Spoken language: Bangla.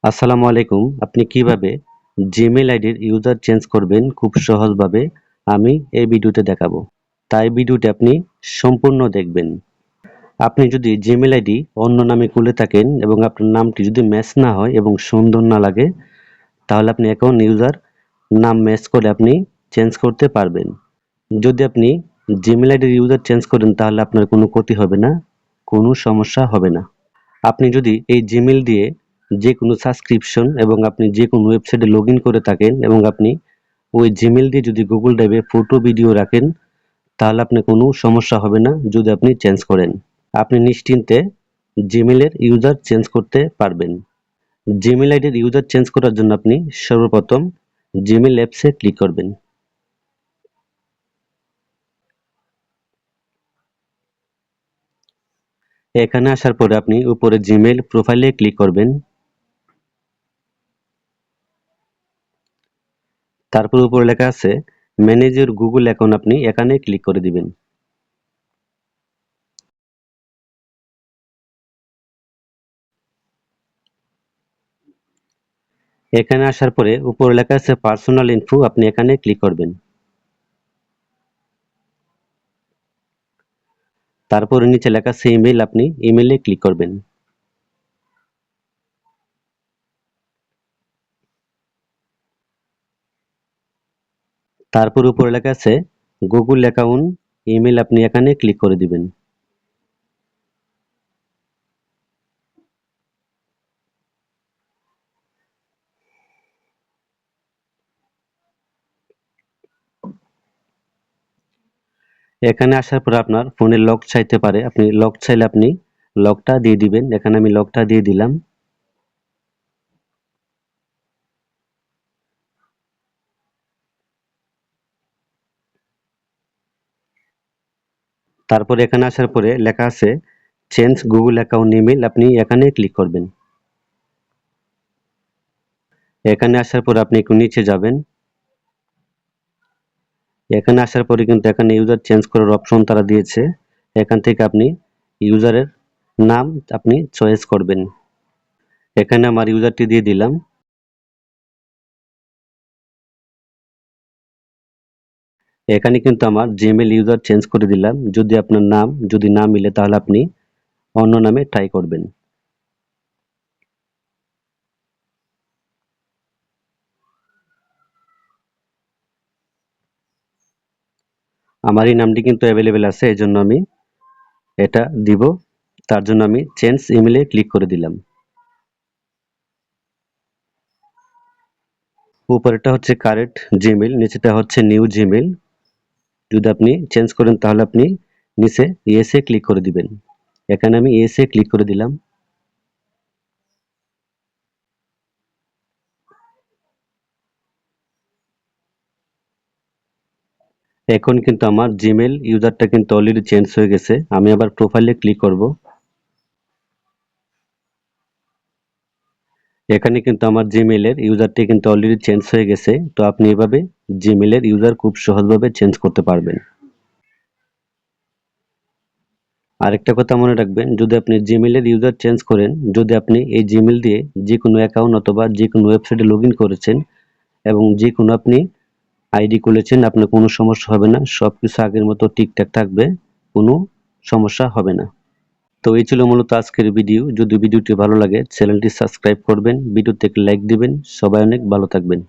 আসসালামু আলাইকুম। আপনি কিভাবে জিমেইল আইডির ইউজার চেঞ্জ করবেন খুব সহজভাবে আমি এই ভিডিওতে দেখাবো। তাই ভিডিওটি আপনি সম্পূর্ণ দেখবেন। আপনি যদি জিমেইল আইডি অন্য নামে খুলে থাকেন এবং আপনার নামটি যদি ম্যাচ না হয় এবং সুন্দর না লাগে, তাহলে আপনি অ্যাকাউন্ট ইউজার নাম ম্যাচ করে আপনি চেঞ্জ করতে পারবেন। যদি আপনি জিমেইল আইডির ইউজার চেঞ্জ করেন তাহলে আপনার কোনো ক্ষতি হবে না, কোনো সমস্যা হবে না। আপনি যদি এই জিমেইল দিয়ে যে কোনো সাবস্ক্রিপশন এবং আপনি যে কোনো ওয়েবসাইটে লগ ইন করে থাকেন এবং আপনি ওই জিমেইল দিয়ে যদি গুগল ড্রাইভে ফটো ভিডিও রাখেন, তাহলে আপনার কোনো সমস্যা হবে না যদি আপনি চেঞ্জ করেন। আপনি নিশ্চিন্তে জিমেইলের ইউজার চেঞ্জ করতে পারবেন। জিমেইল আইডির ইউজার চেঞ্জ করার জন্য আপনি সর্বপ্রথম জিমেইল অ্যাপসে ক্লিক করবেন। এখানে আসার পরে আপনি উপরে জিমেইল প্রোফাইলে ক্লিক করবেন। তারপর উপরে লেখা আছে ম্যানেজ ইউর গুগল অ্যাকাউন্ট, আপনি এখানে ক্লিক করে দিবেন। এখানে আসার পরে উপরে লেখা আছে পার্সোনাল ইনফো, আপনি এখানে ক্লিক করবেন। তারপরে নিচে লেখা আছে ইমেইল, আপনি ইমেইলে ক্লিক করবেন। তারপর উপরে লেখা আছে গুগল অ্যাকাউন্ট ইমেইল, আপনি এখানে ক্লিক করে দিবেন। এখানে আসার পর আপনার ফোনের লক চাইতে পারে, আপনি লক চাইলে আপনি লকটা দিয়ে দিবেন। এখানে আমি লকটা দিয়ে দিলাম। তারপর এখানে আসার পরে লেখা আছে চেঞ্জ গুগল অ্যাকাউন্ট ইমেইল, আপনি এখানে ক্লিক করবেন। এখানে আসার পর আপনি একটু নিচে যাবেন। এখানে আসার পরে কিন্তু এখানে ইউজার চেঞ্জ করার অপশন তারা দিয়েছে। এখান থেকে আপনি ইউজারের নাম আপনি চয়েস করবেন। এখানে আমার ইউজারটি দিয়ে দিলাম। এখানে কিন্তু আমার জিমেইল ইউজার চেঞ্জ করে দিলাম। যদি আপনার নাম যদি না মিলে তাহলে আপনি অন্য নামে ট্রাই করবেন। আমার এই নামটি কিন্তু অ্যাভেলেবেল আছে, এই জন্য আমি এটা দিব। তার জন্য আমি চেঞ্জ ইমেইলে ক্লিক করে দিলাম। উপরেরটা হচ্ছে কারেন্ট জিমেইল, নিচেটা হচ্ছে নিউ জিমেইল। যদি আপনি চেঞ্জ করেন তাহলে আপনি নিচে ইয়েসে ক্লিক করে দিবেন। এখানে আমি ইয়েসে ক্লিক করে দিলাম। এখন কিন্তু আমার জিমেইল ইউজারটা কিন্তু অলরেডি চেঞ্জ হয়ে গেছে। আমি আবার প্রোফাইলে ক্লিক করব। এখানে কিন্তু আমার জিমেইলের ইউজারটি কিন্তু অলরেডি চেঞ্জ হয়ে গেছে। তো আপনি এভাবে জিমেইলের ইউজার খুব সহজভাবে চেঞ্জ করতে পারবেন। আরেকটা কথা মনে রাখবেন, যদি আপনি জিমেইলের ইউজার চেঞ্জ করেন, যদি আপনি এই জিমেইল দিয়ে যে কোনো অ্যাকাউন্ট অথবা যে কোনো ওয়েবসাইটে লগ ইন করেছেন এবং যে কোনো আপনি আইডি খুলেছেন, আপনার কোনো সমস্যা হবে না। সবকিছু আগের মতো ঠিকঠাক থাকবে, কোনো সমস্যা হবে না। তো এই ছিল মূলত আজকের ভিডিও। যদি ভিডিওটি ভালো লাগে চ্যানেলটি সাবস্ক্রাইব করবেন, ভিডিওতে একটি লাইক দিবেন। সবাই অনেক ভালো থাকবেন।